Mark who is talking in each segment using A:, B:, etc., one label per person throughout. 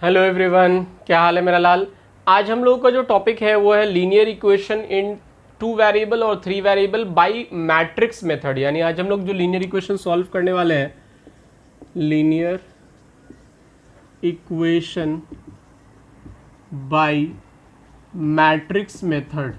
A: Hello everyone, क्या हाल है मेरा लाल। आज हम लोगों का जो टॉपिक है वो है लीनियर इक्वेशन इन 2 वेरिएबल और 3 वेरिएबल बाय मैट्रिक्स मेथड। यानी आज हम लोग जो लीनियर इक्वेशन सॉल्व करने वाले हैं, linear equation by matrix method.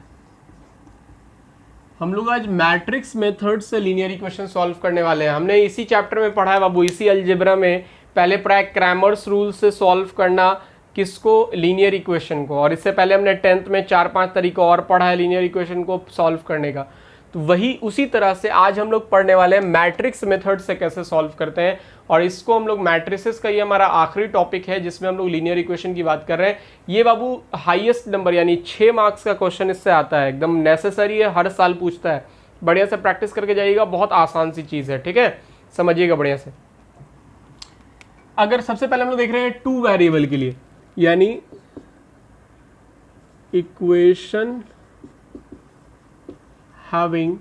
A: हम लोग आज मैट्रिक्स मेथड से लीनियर इक्वेशन सॉल्व करने वाले हैं। हमने इसी चैप्टर में पढ़ा है बाबू, इसी अलजेब्रा में पहले पढ़ा है क्रैमर्स रूल से सॉल्व करना किसको, लीनियर इक्वेशन को। और इससे पहले हमने 10th में 4-5 तरीका और पढ़ा है लीनियर इक्वेशन को सॉल्व करने का। तो वही उसी तरह से आज हम लोग पढ़ने वाले हैं मैट्रिक्स मेथड से कैसे सॉल्व करते हैं। और इसको हम लोग मैट्रिसेस का, ये हमारा आखिरी टॉपिक है जिसमें हम लोग लीनियर इक्वेशन की बात कर रहे हैं। ये बाबू हाईएस्ट नंबर यानी 6 मार्क्स का क्वेश्चन इससे आता है, एकदम नेसेसरी है, हर साल पूछता है। बढ़िया से प्रैक्टिस करके जाइएगा, बहुत आसान सी चीज़ है, ठीक है, समझिएगा बढ़िया से। अगर सबसे पहले हम लोग देख रहे हैं 2 वेरिएबल के लिए, यानी इक्वेशन हैविंग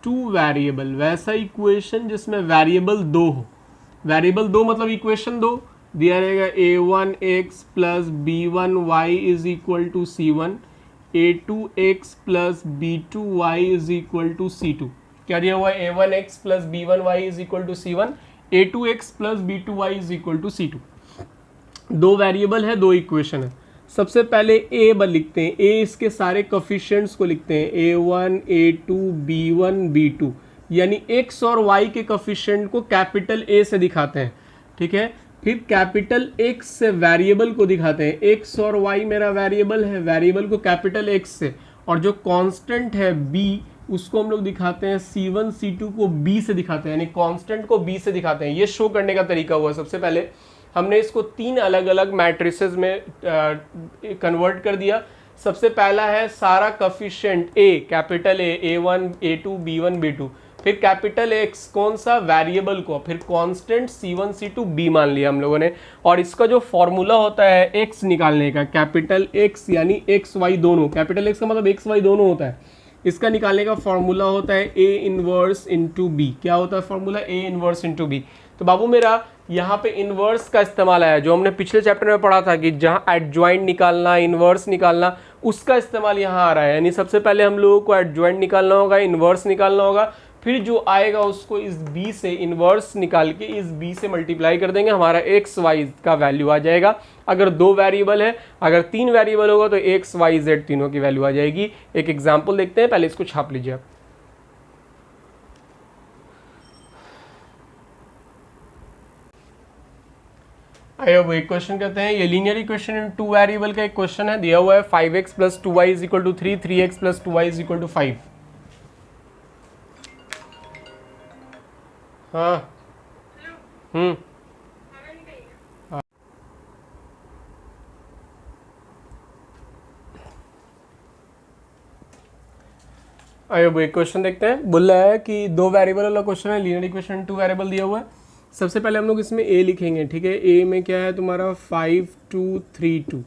A: 2 वेरिएबल, वैसा इक्वेशन जिसमें वेरिएबल 2 हो। वेरिएबल 2 मतलब इक्वेशन 2 दिया रहेगा a1x plus b1y is equal to c1, a2x plus b2y is equal to c2। क्या दिया हुआ है? a1x plus b1y is equal to c1, a2x plus b2y is equal to c2। 2 variable है, 2 equation है। सबसे पहले ए लिखते हैं, ए इसके सारे कोफिशिएंट्स को लिखते हैं, a1 a2 b1 b2, यानी x और y के कोफिशिएंट को कैपिटल ए से दिखाते हैं, ठीक है। फिर कैपिटल x से वेरिएबल को दिखाते हैं, x और y मेरा वेरिएबल है, वेरिएबल को कैपिटल x से, और जो कांस्टेंट है b उसको हम लोग दिखाते हैं c1 c2 को b से दिखाते हैं, यानी कांस्टेंट को b से दिखाते हैं। ये शो करने का तरीका हुआ। सबसे पहले हमने इसको 3 अलग अलग मैट्रिसेस में कन्वर्ट कर दिया। सबसे पहला है सारा coefficient a, capital A, a1 a2 b1 b2, फिर कैपिटल x कौन सा, वेरिएबल को, फिर कांस्टेंट c1 c2 b मान लिया हम लोगों ने। और इसका जो फॉर्मूला होता है x निकालने का, कैपिटल x यानी x y दोनों, कैपिटल x का मतलब x y दोनों होता है, इसका निकालने का फॉर्मूला होता है a इनवर्स इंटू बी। क्या होता है formula? a inverse into b. तो बाबू मेरा यहाँ पे इनवर्स का इस्तेमाल आया, जो हमने पिछले चैप्टर में पढ़ा था कि जहाँ एडजॉइंट निकालना, इनवर्स निकालना, उसका इस्तेमाल यहाँ आ रहा है। यानी सबसे पहले हम लोगों को एडजॉइंट निकालना होगा, इनवर्स निकालना होगा, फिर जो आएगा उसको इस b से, इनवर्स निकाल के इस b से मल्टीप्लाई कर देंगे, हमारा x y का वैल्यू आ जाएगा। अगर 2 वेरिएबल है, अगर 3 वेरिएबल होगा तो x y z तीनों की वैल्यू आ जाएगी। एक एग्जाम्पल देखते हैं, पहले इसको छाप लीजिए आप। आइए अब एक क्वेश्चन करते हैं। ये लीनियर इक्वेशन इन 2 वेरिएबल का एक क्वेश्चन है। दिया हुआ है 5x plus 2y is equal to 3, 3x plus 2y is equal to 5। हाँ, आइए अब एक क्वेश्चन देखते हैं। बोल रहा है कि 2 वेरिएबल वाला क्वेश्चन है, लीनियर इक्वेशन 2 वेरिएबल दिया हुआ है। सबसे पहले हम लोग इसमें a लिखेंगे, ठीक है। a में क्या है तुम्हारा 5 2 3 2,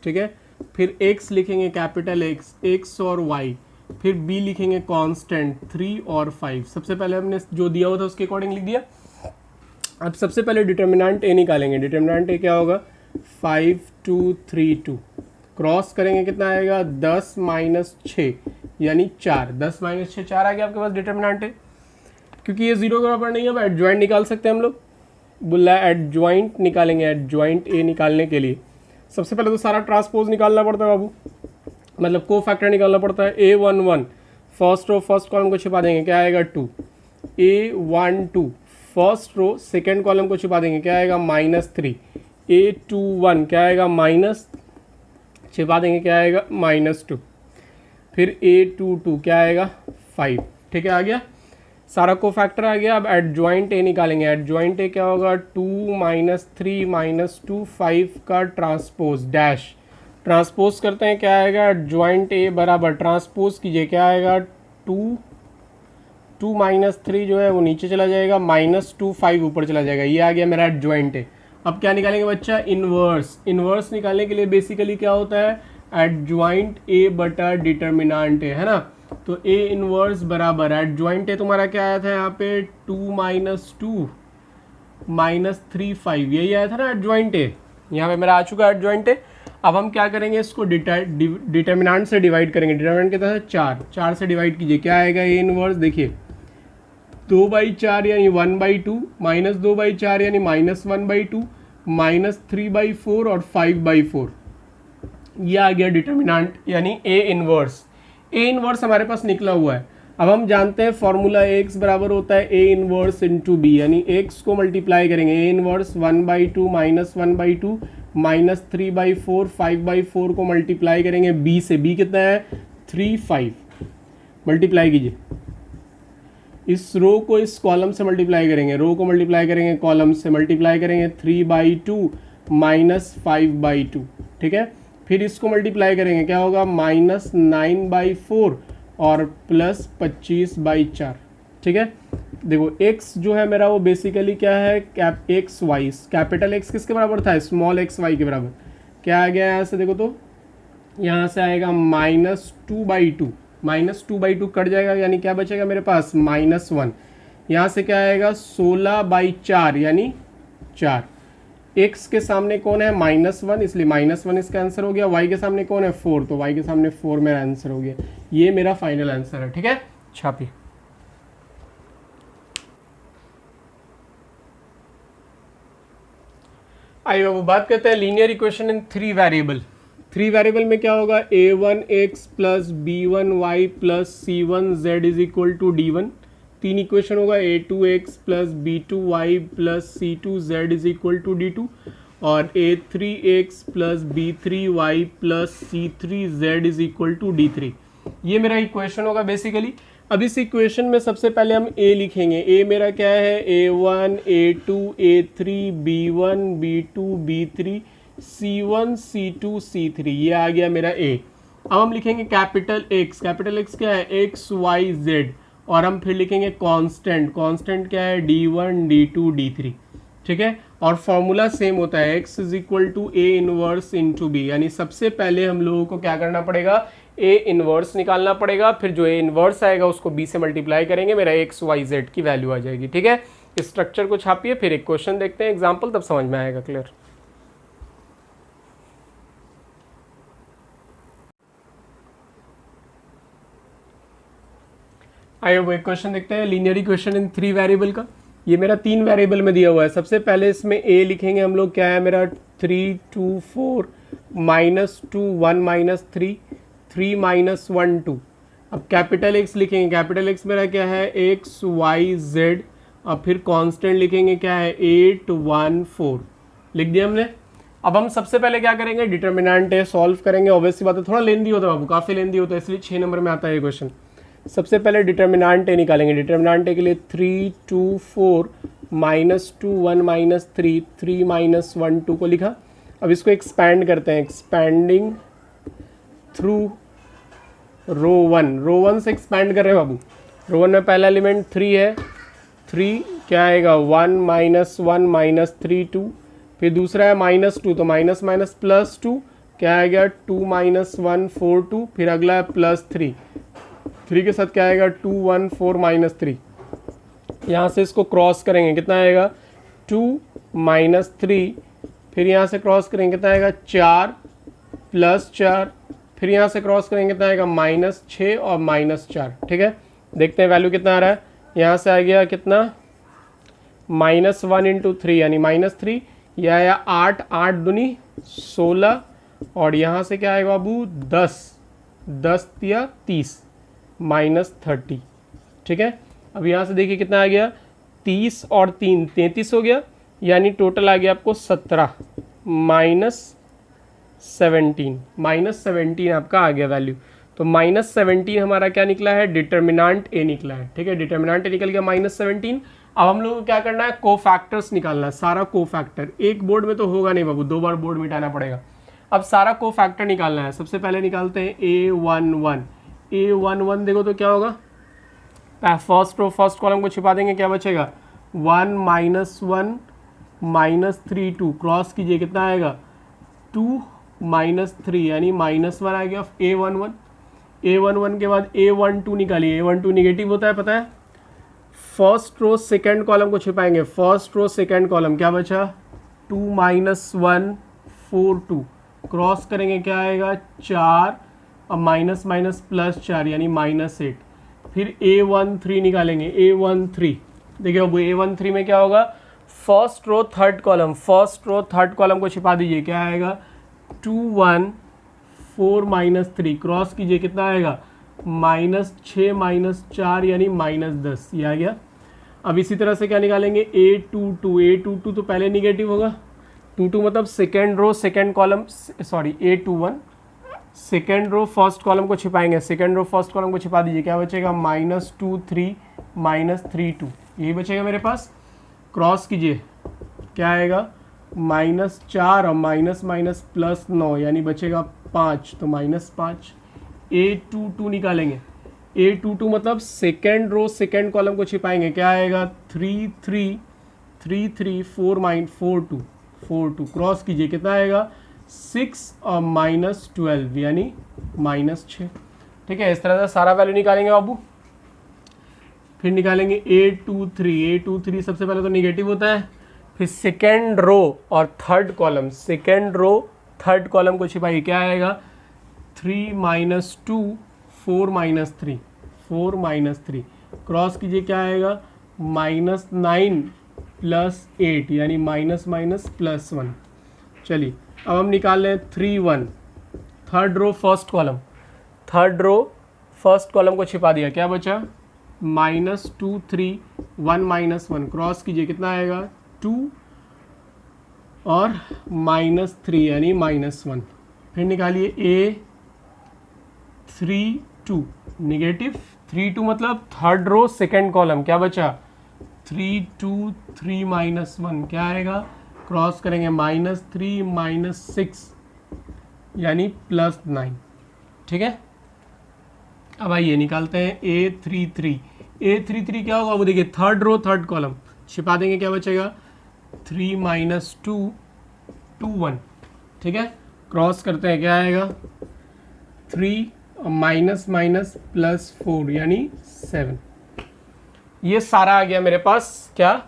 A: ठीक है। फिर x लिखेंगे कैपिटल x और y, फिर b लिखेंगे कांस्टेंट 3 और 5। सबसे पहले हमने जो दिया हुआ था उसके अकॉर्डिंग लिख दिया। अब सबसे पहले डिटर्मिनेंट a निकालेंगे। डिटर्मिनेंट a क्या होगा? 5 2 3 2, क्रॉस करेंगे कितना आएगा? 10 माइनस 6 यानी 4, 10 माइनस 6 4 आ गया आपके पास डिटर्मिनेंट है। क्योंकि ये 0 के बराबर नहीं है, अब एडजॉइंट निकाल सकते हैं हम लोग। बोला एडजॉइंट निकालेंगे। एडजॉइंट ए निकालने के लिए सबसे पहले तो सारा ट्रांसपोज निकालना पड़ता है बाबू, मतलब को फैक्टर निकालना पड़ता है। a11 first row first column को छिपा देंगे, क्या आएगा 2। a12 first row second column को छिपा देंगे, क्या आएगा -3। a21 क्या आएगा माइनस, छिपा देंगे, क्या आएगा -2। फिर a22 क्या आएगा 5, ठीक है, आ गया सारा को फैक्टर आ गया। अब एडजॉइंट ए निकालेंगे। एडजॉइंट ए क्या होगा? 2 -3 -2 5 का ट्रांसपोज डैश, ट्रांसपोज करते हैं, क्या आएगा? एडजॉइंट ए बराबर, ट्रांसपोज कीजिए, क्या आएगा? 2 -3 जो है वो नीचे चला जाएगा, -2 5 ऊपर चला जाएगा। ये आ गया मेरा एडजॉइंट ए। अब क्या निकालेंगे बच्चा? इनवर्स। इनवर्स निकालने के लिए बेसिकली क्या होता है? एडजॉइंट ए बटा डिटर्मिनेंट ए, है ना। तो a इनवर्स बराबर एडजॉइंट है तुम्हारा, क्या आया था यहाँ पे? 2 -2 -3 5, यही आया था ना एडजॉइंट ए। यहाँ पे मेरा आ चुका है एडजॉइंट है। अब हम क्या करेंगे, इसको डिटर्मिनेंट से डिवाइड करेंगे। डिटर्मिनेंट कितना है 4, 4 से डिवाइड कीजिए, क्या आएगा ए इनवर्स, देखिए 2/4 यानी 1/2, -2/4 यानी -1/2, -3/4 और 5/4, ये आ गया डिटर्मिनेंट यानी ए इनवर्स। ए इनवर्स हमारे पास निकला हुआ है। अब हम जानते हैं फॉर्मूला एक्स बराबर होता है ए इनवर्स इंटू बी, यानी एक्स को मल्टीप्लाई करेंगे, ए इनवर्स 1/2 -1/2 -3/4 5/4 को मल्टीप्लाई करेंगे बी से, बी कितना है 3 5, मल्टीप्लाई कीजिए। इस रो को इस कॉलम से मल्टीप्लाई करेंगे, रो को मल्टीप्लाई करेंगे कॉलम से, मल्टीप्लाई करेंगे 3/2 -5/2, ठीक है। फिर इसको मल्टीप्लाई करेंगे, क्या होगा -9/4 और +25/4, ठीक है। देखो x जो है मेरा वो बेसिकली क्या है, एक्स वाई, कैपिटल एक्स किसके बराबर था, स्मॉल एक्स वाई के बराबर। क्या आ गया यहाँ से, देखो तो यहाँ से आएगा -2/2, -2/2 कट जाएगा, यानी क्या बचेगा मेरे पास -1। यहाँ से क्या आएगा 16/4 यानी 4। x के सामने कौन है -1, इसलिए -1 इसका आंसर हो गया। y के सामने कौन है 4, तो y के सामने 4 मेरा आंसर हो गया। ये मेरा फाइनल आंसर है, ठीक है। छापी आइए अब बात करते हैं linear equation in 3 variable. 3 variable में क्या होगा, a1x plus b1y plus c1z is equal to d1। 3 equation होगा, a2x plus b2y plus c2z is equal to d2 और a3x plus b3y plus c3z is equal to d3। ये मेरा equation होगा basically. अब इस इक्वेशन में सबसे पहले हम a लिखेंगे। a मेरा क्या है, a1 a2 a3 b1 b2 b3 c1 c2 c3, ये आ गया मेरा a। अब हम लिखेंगे कैपिटल x, कैपिटल x क्या है x y z, और हम फिर लिखेंगे कांस्टेंट, कांस्टेंट क्या है d1 d2 d3, ठीक है। और फॉर्मूला सेम होता है, x is equal to a inverse into b, यानी सबसे पहले हम लोगों को क्या करना पड़ेगा, ए इनवर्स निकालना पड़ेगा, फिर जो ए इनवर्स आएगा उसको बी से मल्टीप्लाई करेंगे, मेरा एक्स वाई जेड की वैल्यू आ जाएगी, ठीक है। इस स्ट्रक्चर को छापिए, फिर एक क्वेश्चन देखते हैं एग्जाम्पल, तब समझ में आएगा क्लियर। आइए वो एक क्वेश्चन देखते हैं, लीनियर इक्वेशन इन 3 वेरिएबल का। ये मेरा 3 वेरिएबल में दिया हुआ है। सबसे पहले इसमें a लिखेंगे हम लोग, क्या है मेरा 3 2 4 -2 1 -3 3 -1 2। अब कैपिटल x लिखेंगे, कैपिटल x मेरा क्या है x y z, और फिर कांस्टेंट लिखेंगे क्या है 8 1 4, लिख दिया हमने। अब हम सबसे पहले क्या करेंगे, डिटर्मिनेंट है सॉल्व करेंगे। ऑब्वियसली बात है, थोड़ा लेंदी होता है बाबू, काफ़ी लेंदी होता है, इसलिए 6 नंबर में आता है ये क्वेश्चन। सबसे पहले डिटर्मिनेंट ए निकालेंगे। डिटर्मिनेंट ए के लिए 3 2 4 -2 1 -3 3 -1 2 को लिखा। अब इसको एक्सपैंड करते हैं, एक्सपैंडिंग थ्रू रो 1, रो 1 से एक्सपैंड कर रहे हैं बाबू। रो 1 में पहला एलिमेंट 3 है, 3 क्या आएगा 1 -1 -3 2, फिर दूसरा है -2, तो माइनस माइनस प्लस 2 क्या आएगा 2 -1 4 2, फिर अगला है +3, 3 के साथ क्या आएगा 2 1 4 -3। यहाँ से इसको क्रॉस करेंगे, कितना आएगा 2 -3, फिर यहाँ से क्रॉस करेंगे कितना आएगा 4 +4, फिर यहाँ से क्रॉस करेंगे कितना आएगा -6 और -4, ठीक है। देखते हैं वैल्यू कितना आ रहा है। यहाँ से आ गया कितना -1 × 3 यानी -3, यह आया 8 8 दूनी 16, और यहाँ से क्या आएगा बाबू 10 10 या 30 -30, ठीक है। अब यहाँ से देखिए कितना आ गया 30 और 3 33 हो गया, यानी टोटल आ गया आपको 17 -17 आपका आ गया वैल्यू। तो -17 हमारा क्या निकला है, डिटर्मिनेंट ए निकला है, ठीक है। डिटर्मिनेंट ए निकल गया -17। अब हम लोगों को क्या करना है, कोफैक्टर्स निकालना है, सारा कोफैक्टर। एक बोर्ड में तो होगा नहीं बाबू, 2 बार बोर्ड मिटाना पड़ेगा। अब सारा कोफैक्टर निकालना है। सबसे पहले निकालते हैं A11। A11 देखो तो क्या होगा, फर्स्ट रो फर्स्ट कॉलम को छिपा देंगे, क्या बचेगा 1 -1 -3 2, क्रॉस कीजिए कितना आएगा 2 -3 यानी -1 आ गया A11। A11 के बाद A12 निकालिए। A12 निगेटिव होता है पता है। फर्स्ट रो सेकंड कॉलम को छिपाएंगे, फर्स्ट रो सेकंड कॉलम क्या बचा 2 -1 4 2, क्रॉस करेंगे क्या आएगा 4, अब माइनस माइनस प्लस 4 यानी -8। फिर A13 निकालेंगे, A13 देखिए अब A13 में क्या होगा, first row third column, first row third column को छिपा दीजिए, क्या आएगा 2 1 4 -3, क्रॉस कीजिए कितना आएगा -6 -4 यानी -10, ये आ गया। अब इसी तरह से क्या निकालेंगे A22 तो पहले निगेटिव होगा, 22 मतलब second row second column, sorry A21 second row first column को छिपाएंगे, सेकेंड रो फर्स्ट कॉलम को छिपा दीजिए, क्या बचेगा -2 3 -3 2, यही बचेगा मेरे पास। क्रॉस कीजिए क्या आएगा -4 और माइनस माइनस प्लस 9 यानी बचेगा 5, तो -5। A22 निकालेंगे, A22 मतलब सेकेंड रो सेकेंड कॉलम को छिपाएंगे, क्या आएगा 3 3 3 3 4 2, क्रॉस कीजिए कितना आएगा 6 और -12 यानी -6। ठीक है, इस तरह से सारा वैल्यू निकालेंगे बाबू। फिर निकालेंगे A23 सबसे पहले तो निगेटिव होता है, फिर सेकेंड रो और third column, second row third column को छिपाइए, क्या आएगा 3 -2 4 -3, क्रॉस कीजिए क्या आएगा -9 प्लस 8 यानी माइनस माइनस प्लस 1। चलिए अब हम निकाल लें 3 1, third row first column, third row first column को छिपा दिया, क्या बचा -2 3 1 -1, क्रॉस कीजिए कितना आएगा 2 और -3 यानी -1। फिर निकालिए A32 निगेटिव, 3 2 मतलब थर्ड रो सेकेंड कॉलम, क्या बचा 3 2 3 -1, क्या आएगा क्रॉस करेंगे -3 -6 यानी +9। ठीक है, अब आइए निकालते हैं A33 क्या होगा वो देखिए, थर्ड रो थर्ड कॉलम छिपा देंगे, क्या बचेगा 3 -2 2 1। ठीक है, क्रॉस करते हैं क्या आएगा 3 माइनस माइनस +4 यानी 7। ये सारा आ गया मेरे पास क्या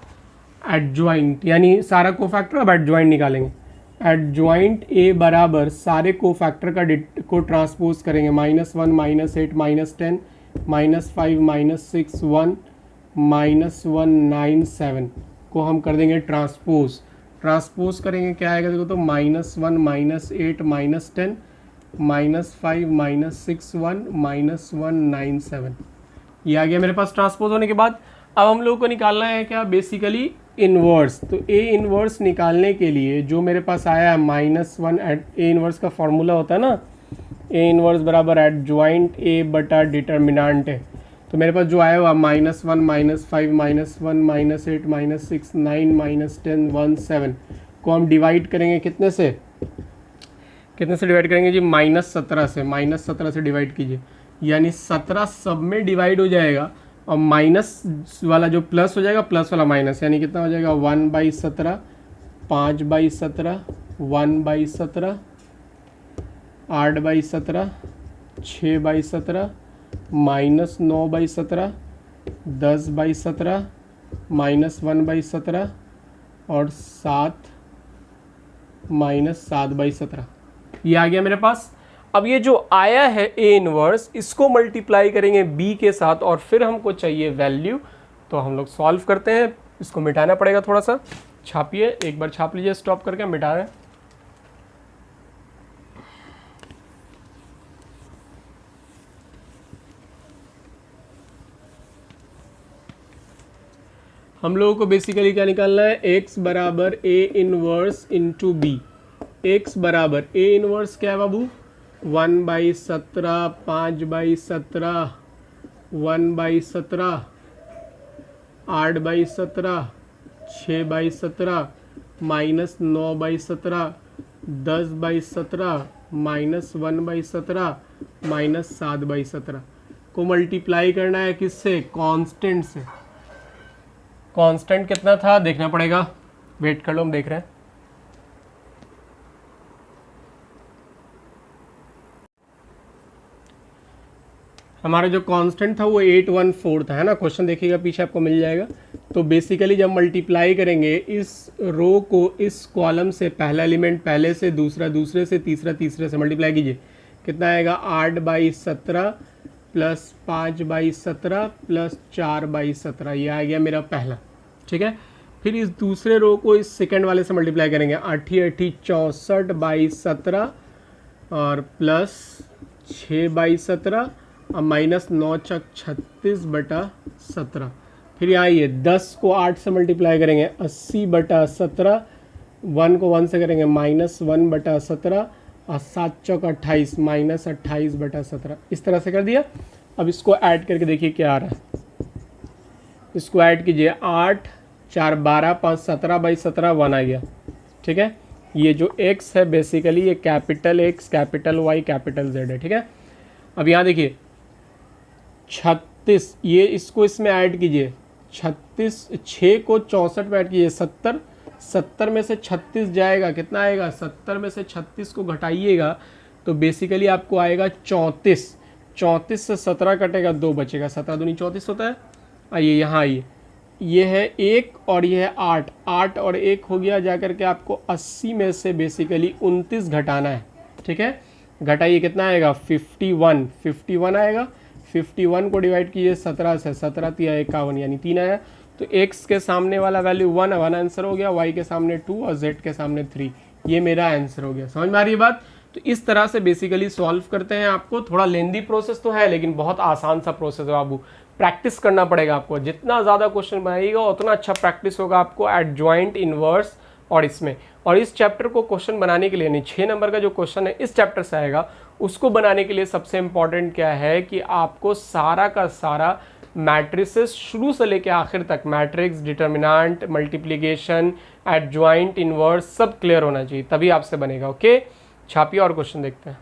A: एडजॉइंट, यानी सारा कोफैक्टर। अब एडजॉइंट निकालेंगे, एडजॉइंट A बराबर सारे कोफैक्टर का को ट्रांसपोज करेंगे, -1 -8 -10 -5 -6 1 -1 9 7 को हम कर देंगे ट्रांसपोज। ट्रांसपोज करेंगे क्या आएगा देखो तो -1 -8 -10 -5 -6 1 -1 9 7, ये आ गया मेरे पास ट्रांसपोज होने के बाद। अब हम लोगों को निकालना है क्या बेसिकली इन्वर्स। तो A इन्वर्स निकालने के लिए जो मेरे पास आया है -1, A इन्वर्स का फॉर्मूला होता है ना, A इन्वर्स बराबर एडजॉइंट A बटा डिटर्मिनेंट है। तो मेरे पास जो आया हुआ -1 -5 -1 -8 -6 9 -10 1 7 को हम डिवाइड करेंगे कितने से डिवाइड करेंगे जी -17 से डिवाइड कीजिए, यानी 17 सब में डिवाइड हो जाएगा और माइनस वाला जो प्लस हो जाएगा प्लस वाला माइनस, यानी कितना हो जाएगा 1/17 5/17 1/17 8/17 6/17 -9/17 10/17 -1/17 और 7/17, ये आ गया मेरे पास। अब ये जो आया है A इनवर्स, इसको मल्टीप्लाई करेंगे B के साथ और फिर हमको चाहिए वैल्यू, तो हम लोग सॉल्व करते हैं। इसको मिटाना पड़ेगा, थोड़ा सा छापिए, एक बार छाप लीजिए, स्टॉप करके मिटा रहे हैं। हम लोगों को बेसिकली क्या निकालना है, x बराबर A inverse into B। x बराबर A इनवर्स क्या है बाबू 1/17 5/17 1/17 8/17 6/17 -9/17 10/17 -1/17 -7/17 को मल्टीप्लाई करना है किससे, कांस्टेंट से। कांस्टेंट कितना था देखना पड़ेगा, वेट कर लो, हम देख रहे हैं। हमारा जो कांस्टेंट था वो 814 था, है ना। क्वेश्चन देखिएगा पीछे आपको मिल जाएगा। तो बेसिकली जब मल्टीप्लाई करेंगे इस रो को इस कॉलम से, पहला एलिमेंट पहले से, दूसरा दूसरे से, तीसरा तीसरे से, मल्टीप्लाई कीजिए, कितना आएगा 8/17 प्लस 5/17 प्लस 4/17, ये आ गया मेरा पहला, ठीक है। फिर इस दूसरे रो को इस सेकंड वाले से मल्टीप्लाई करेंगे, 8 8 64/17 और प्लस 6/17 और माइनस 9 चक 36/17। फिर यहाँ ये 10 को 8 से मल्टीप्लाई करेंगे, 80/17, 1 को 1 से करेंगे -1/17 और 7 चौक 28 माइनस 28/17। इस तरह से कर दिया। अब इसको ऐड करके देखिए क्या आ रहा है। इसको ऐड कीजिए, 8 4 12 5 17/17 1 आ गया, ठीक है। ये जो x है बेसिकली ये capital X capital Y capital Z है, ठीक है। अब यहाँ देखिए 36, ये इसको इसमें ऐड कीजिए, 36 6 को 64 में ऐड कीजिए, 70 70 में से 36 जाएगा, कितना आएगा 70 में से 36 को घटाइएगा तो बेसिकली आपको आएगा 34। 34 से 17 कटेगा, 2 बचेगा, 17 दूनी 34 होता है। आइए यहाँ आइए, ये है 1 और ये है 8, 8 और 1 हो गया, जाकर के आपको 80 में से बेसिकली 29 घटाना है, ठीक है। घटाइए, कितना आएगा 51, 51 आएगा। 51 को डिवाइड कीजिए 17 से, 17 × 51 यानी 3 आया। तो x के सामने वाला वैल्यू 1 आंसर हो गया, y के सामने 2 और z के सामने 3, ये मेरा आंसर हो गया। समझ में आ रही है बात। तो इस तरह से बेसिकली सॉल्व करते हैं। आपको थोड़ा लेंदी प्रोसेस तो है लेकिन बहुत आसान सा प्रोसेस है बाबू, प्रैक्टिस करना पड़ेगा आपको। जितना ज़्यादा क्वेश्चन बनाइएगा उतना अच्छा प्रैक्टिस होगा आपको एडजॉइंट, इन्वर्स और इसमें। और इस चैप्टर को क्वेश्चन बनाने के लिए, यानी 6 नंबर का जो क्वेश्चन है इस चैप्टर से आएगा, उसको बनाने के लिए सबसे इम्पॉर्टेंट क्या है कि आपको सारा का सारा मैट्रिसेस शुरू से लेकर आखिर तक, matrix, determinant, multiplication, adjoint, inverse सब क्लियर होना चाहिए, तभी आपसे बनेगा। ओके, छापिए और क्वेश्चन देखते हैं।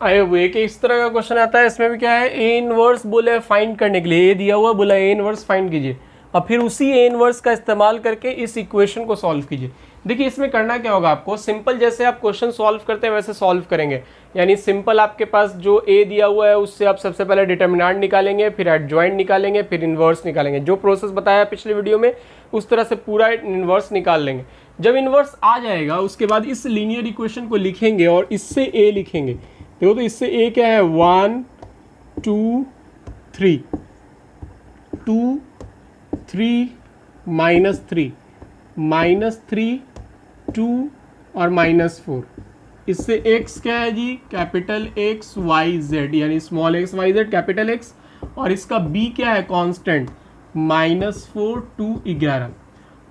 A: आए हुए कि इस तरह का क्वेश्चन आता है, इसमें भी क्या है, ए इनवर्स बोले फाइंड करने के लिए, ए दिया हुआ बोला ए इनवर्स फाइंड कीजिए और फिर उसी ए इनवर्स का इस्तेमाल करके इस इक्वेशन को सॉल्व कीजिए। देखिए इसमें करना क्या होगा आपको, सिंपल जैसे आप क्वेश्चन सॉल्व करते हैं वैसे सॉल्व करेंगे। यानी सिंपल आपके पास जो ए दिया हुआ है उससे आप सबसे पहले डिटर्मिनेंट निकालेंगे, फिर एडजॉइंट निकालेंगे, फिर इनवर्स निकालेंगे। जो प्रोसेस बताया पिछले वीडियो में उस तरह से पूरा इनवर्स निकाल लेंगे। जब इनवर्स आ जाएगा उसके बाद इस लीनियर इक्वेशन को लिखेंगे और इससे ए लिखेंगे। देखो तो इससे ए क्या है, 1 2 3, 2 3 -3 -3 2 और -4। इससे x क्या है जी, कैपिटल X Y Z यानी small x y z capital X, और इसका b क्या है कांस्टेंट -4 2 11।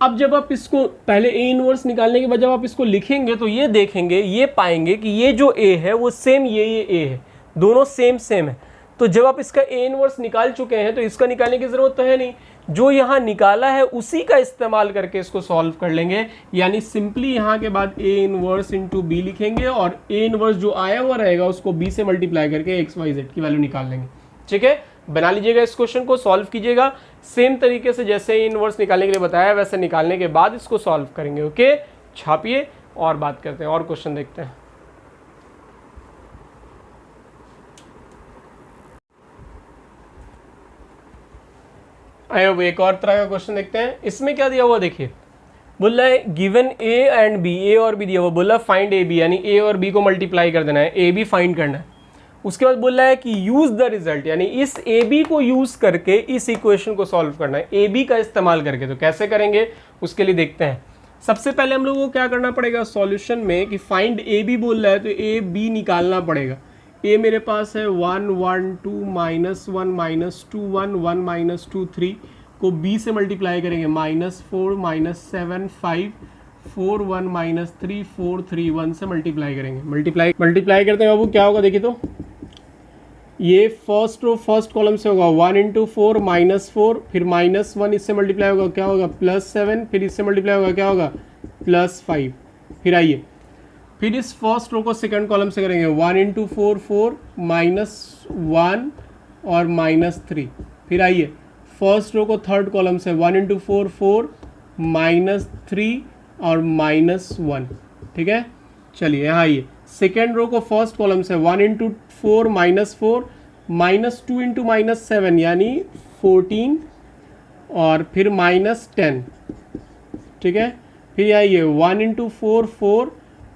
A: अब जब आप इसको पहले ए इनवर्स निकालने के बाद जब आप इसको लिखेंगे तो ये देखेंगे, ये पाएंगे कि ये जो ए है वो सेम ये ए है, दोनों सेम सेम है। तो जब आप इसका ए इनवर्स निकाल चुके हैं तो इसका निकालने की ज़रूरत तो है नहीं, जो यहाँ निकाला है उसी का इस्तेमाल करके इसको सॉल्व कर लेंगे। यानी सिंपली यहाँ के बाद ए इनवर्स इंटू बी लिखेंगे और ए इनवर्स जो आया हुआ रहेगा उसको बी से मल्टीप्लाई करके एक्स वाई जेड की वैल्यू निकाल लेंगे। ठीक है, बना लीजिएगा इस क्वेश्चन को, सॉल्व कीजिएगा सेम तरीके से जैसे ए इनवर्स निकालने के लिए बताया वैसे निकालने के बाद इसको सॉल्व करेंगे। ओके, छापिए और बात करते हैं और क्वेश्चन देखते हैं। अब एक और तरह का क्वेश्चन देखते हैं। इसमें क्या दिया हुआ देखिए, बोल रहा है गिवन ए एंड बी, ए और बी दिया हुआ, बोला फाइंड ए बी, यानी ए और बी को मल्टीप्लाई कर देना है, ए बी फाइंड करना है। उसके बाद बोल रहा है कि यूज द रिजल्ट, यानी इस ए बी को यूज करके इस इक्वेशन को सॉल्व करना है, ए बी का इस्तेमाल करके। तो कैसे करेंगे उसके लिए देखते हैं। सबसे पहले हम लोगों को क्या करना पड़ेगा सॉल्यूशन में कि फाइंड ए बी बोल रहा है तो ए बी निकालना पड़ेगा। ए मेरे पास है 1 1 2 -1 -2 1 1 -2 3 को b से मल्टीप्लाई करेंगे, -4 -7 5 4 1 -3 4 3 1 से मल्टीप्लाई करेंगे। मल्टीप्लाई करते हैं बाबू क्या होगा देखिए, तो ये फर्स्ट रो फर्स्ट कॉलम से होगा 1 × 4 -4, फिर -1 इससे मल्टीप्लाई होगा क्या होगा +7, फिर इससे मल्टीप्लाई होगा क्या होगा +5। फिर आइए फिर इस फर्स्ट रो को सेकंड कॉलम से करेंगे 1 × 4 4 -1 और -3। फिर आइए फर्स्ट रो को थर्ड कॉलम से 1 × 4 4 -3 और -1, ठीक है। चलिए यहाँ आइए, सेकेंड रो को फर्स्ट कॉलम से 1 इंटू 4 -4, -2 इंटू -7 यानी 14 और फिर -10, ठीक है। फिर आइए 1 इंटू 4 4,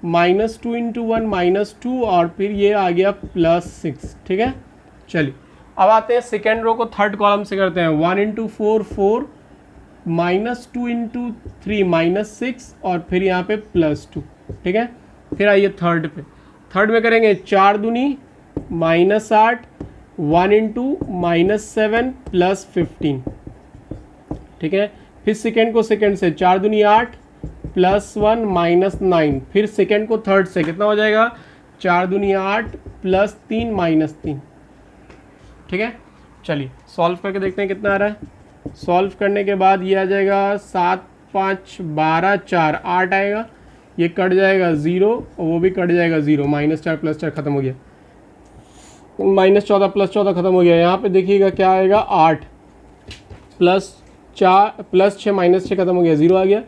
A: -2 इंटू 1 -2 और फिर ये आ गया +6, ठीक है। चलिए अब आते हैं सेकेंड रो को थर्ड कॉलम से करते हैं, 1 इंटू 4 4, -2 इंटू 3 -6 और फिर यहाँ पे +2, ठीक है। फिर आइए थर्ड पे, थर्ड में करेंगे 4 दूनी -8, 1 इंटू -7 +15, ठीक है। फिर सेकेंड को सेकेंड से 4 दूनी 8, +1 -9, फिर सेकेंड को थर्ड से कितना हो जाएगा, 4 दूनी 8 +3 -3, ठीक है। चलिए सॉल्व करके देखते हैं कितना आ रहा है। सॉल्व करने के बाद ये आ जाएगा 7 5 12 4 8 आएगा, ये कट जाएगा 0 और वो भी कट जाएगा 0, -4 +4 खत्म हो गया, -14 +14 खत्म हो गया। यहाँ पे देखिएगा क्या आएगा, 8 +4 +6 -6 खत्म हो गया, 0 आ गया।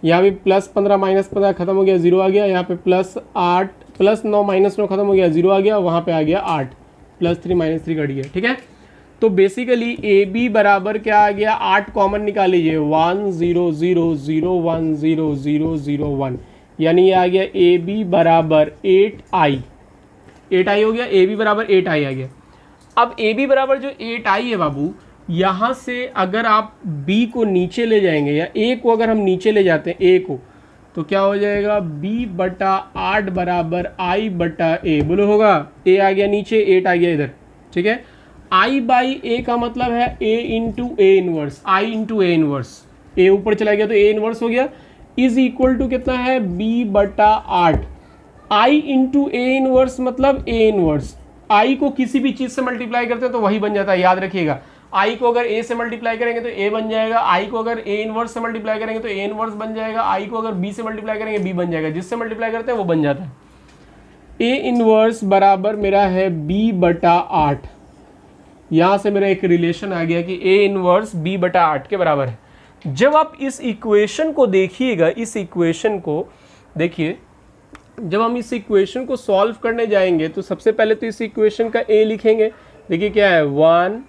A: यहाँ भी +15 -15 खत्म हो गया, 0 आ गया। यहाँ पे +8 +9 -9 खत्म हो गया, 0 आ गया। वहाँ पे आ गया 8, +3 -3 कट गया, ठीक है। तो बेसिकली ए बी बराबर क्या आ गया, 8 कॉमन निकाल लीजिए, 1 0 0 0 1 0 0 0 1, यानी ये आ गया ए बी बराबर 8i, 8i हो गया, ए बी बराबर 8i आ गया। अब ए बी बराबर जो 8i है बाबू, यहाँ से अगर आप b को नीचे ले जाएंगे या a को अगर हम नीचे ले जाते हैं a को, तो क्या हो जाएगा, b/8 बराबर i/a, बोलो होगा, a आ गया नीचे, 8 आ गया इधर, ठीक है। i/a का मतलब है a into A inverse, i into A inverse, a ऊपर चला गया तो a इनवर्स हो गया, इज इक्वल टू कितना है, b/8, i into A inverse मतलब a इनवर्स, i को किसी भी चीज़ से मल्टीप्लाई करते हैं तो वही बन जाता है, याद रखिएगा। i को अगर a से मल्टीप्लाई करेंगे तो a बन जाएगा, i को अगर a इनवर्स से मल्टीप्लाई करेंगे तो a इनवर्स बन जाएगा, i को अगर b से मल्टीप्लाई करेंगे b बन जाएगा, जिससे मल्टीप्लाई करते हैं वो बन जाता है। a इनवर्स बराबर मेरा है b/8, यहाँ से मेरा एक रिलेशन आ गया कि a इनवर्स b/8 के बराबर है। जब आप इस इक्वेशन को देखिएगा, इस इक्वेशन को देखिए, जब हम इस इक्वेशन को सॉल्व करने जाएंगे तो सबसे पहले तो इस इक्वेशन का a लिखेंगे, देखिए क्या है 1,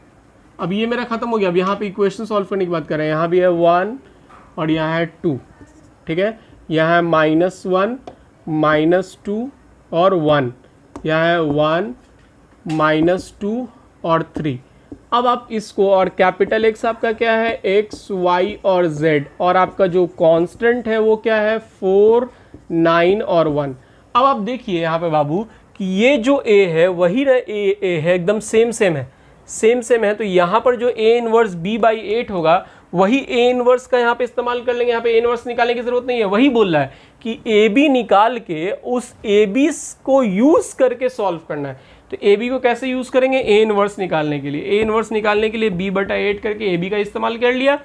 A: अब ये मेरा खत्म हो गया। अब यहाँ पे इक्वेशन सॉल्व करने की बात कर रहे हैं, यहाँ भी है 1 और यहाँ है 2, ठीक है। यहाँ है -1 -2 और 1, यहाँ है 1 -2 और 3। अब आप इसको, और कैपिटल X आपका क्या है, X Y और Z, और आपका जो कांस्टेंट है वो क्या है 4 9 और 1। अब आप देखिए यहाँ पे बाबू कि ये जो A है वही ना A है, एकदम सेम है, तो यहाँ पर जो A इनवर्स b/8 होगा वही A इनवर्स का यहाँ पे इस्तेमाल कर लेंगे। यहाँ पे A इनवर्स निकालने की जरूरत नहीं है, वही बोल रहा है कि AB निकाल के उस AB को यूज करके सॉल्व करना है। तो AB को कैसे यूज करेंगे, A इनवर्स निकालने के लिए, A इनवर्स निकालने के लिए b/8 करके AB का इस्तेमाल कर लिया।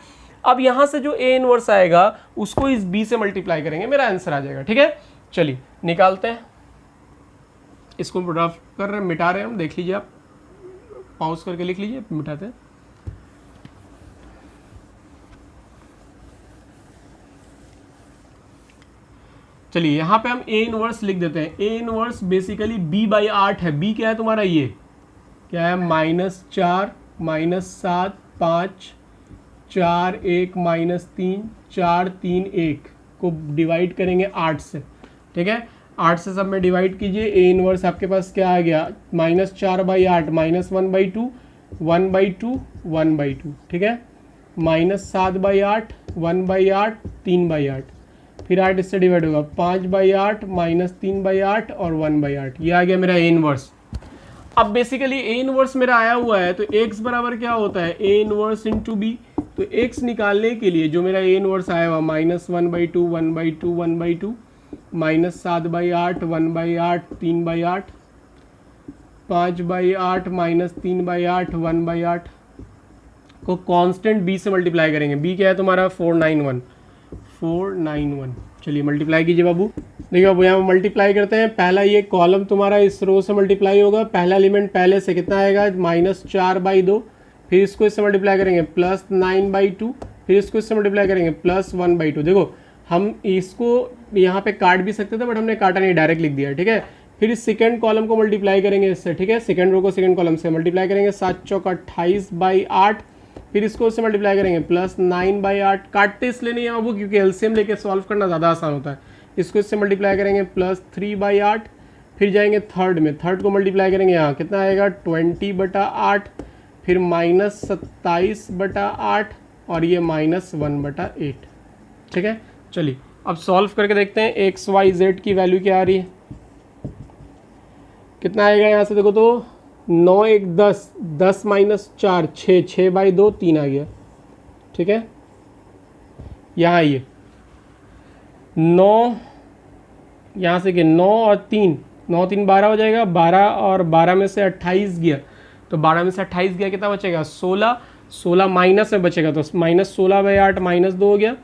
A: अब यहाँ से जो A इनवर्स आएगा उसको इस B से मल्टीप्लाई करेंगे, मेरा आंसर आ जाएगा, ठीक है। चलिए निकालते हैं, इसको ड्राफ्ट कर रहे हैं, मिटा रहे हैं हम, देख लीजिए आप, पॉज करके लिख लीजिए, मिटाते हैं। चलिए यहाँ पे हम A इनवर्स लिख देते हैं। A इनवर्स बेसिकली b/8 है। b क्या है तुम्हारा, ये क्या है, -4 -7 5 4 1 -3 4 3 1 को डिवाइड करेंगे 8 से, ठीक है। 8 से सब में डिवाइड कीजिए, A इनवर्स आपके पास क्या आ गया, -4/8 -1/2 1/2 1/2, ठीक है। -7/8 1/8 3/8, फिर 8 इससे डिवाइड होगा, 5/8 -3/8 और 1/8, ये आ गया मेरा A इनवर्स। अब बेसिकली A इनवर्स मेरा आया हुआ है तो x बराबर क्या होता है, A इनवर्स इंटू b। तो x निकालने के लिए जो मेरा A इनवर्स आया हुआ -1/2 1/2 1/2 -7/8 1/8 3/8 5/8 -3/8 1/8 को कांस्टेंट b से मल्टीप्लाई करेंगे। b क्या है तुम्हारा 491। चलिए मल्टीप्लाई कीजिए बाबू। देखिए बाबू यहाँ मल्टीप्लाई करते हैं, पहला ये कॉलम तुम्हारा इस रो से मल्टीप्लाई होगा, पहला एलिमेंट पहले से कितना आएगा -4/2, फिर इसको इससे मल्टीप्लाई करेंगे +9/2, फिर इसको इससे मल्टीप्लाई करेंगे +1/2। देखो हम इसको यहाँ पे काट भी सकते थे बट हमने काटा नहीं, डायरेक्ट लिख दिया, ठीक है। फिर इस सेकंड कॉलम को मल्टीप्लाई करेंगे इससे, ठीक है, सेकंड रो को सेकंड कॉलम से मल्टीप्लाई करेंगे, 7 चौक 28/8, फिर इसको उससे मल्टीप्लाई करेंगे प्लस 9/8, काटते इसलिए नहीं है बाबू क्योंकि एलसीएम लेके सॉल्व करना ज़्यादा आसान होता है। इसको इससे मल्टीप्लाई करेंगे प्लस 3/8, फिर जाएंगे थर्ड में, थर्ड को मल्टीप्लाई करेंगे, यहाँ कितना आएगा 20/8, फिर -27/8 और ये -1/8, ठीक है। चलिए अब सॉल्व करके देखते हैं एक्स वाई जेड की वैल्यू क्या आ रही है, कितना आएगा यहाँ से देखो तो 9 1 10, 10 - 4 6, 6/2 3 आ गया, ठीक है। यहाँ आइए 9, यहाँ से क्या 9 और 3, 9 3 12 हो जाएगा, 12 और 12 में से 28 गया, तो 12 में से 28 गया कितना बचेगा 16, 16 माइनस में बचेगा तो -16/8 -2 हो गया।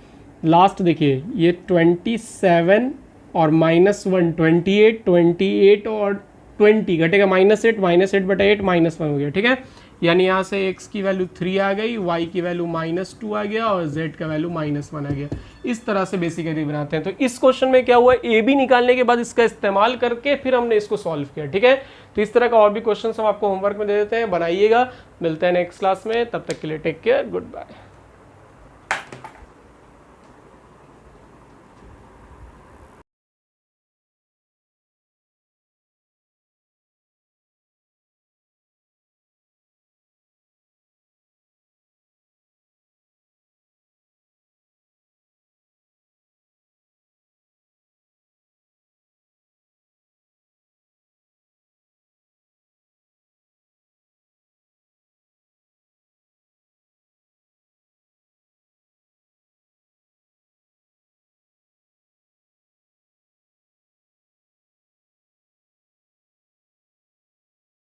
A: लास्ट देखिए ये 27 और -1 28, 28 और 20 घटेगा -8, -8/8 -1 हो गया, ठीक है। यानी यहाँ से x की वैल्यू 3 आ गई, y की वैल्यू -2 आ गया और z का वैल्यू -1 आ गया। इस तरह से बेसिकली बनाते हैं। तो इस क्वेश्चन में क्या हुआ, ए बी निकालने के बाद इसका इस्तेमाल करके फिर हमने इसको सॉल्व किया, ठीक है। तो इस तरह का और भी क्वेश्चन हम आपको होमवर्क में दे देते हैं, बनाइएगा। मिलते हैं नेक्स्ट क्लास में, तब तक के लिए टेक केयर, गुड बाय।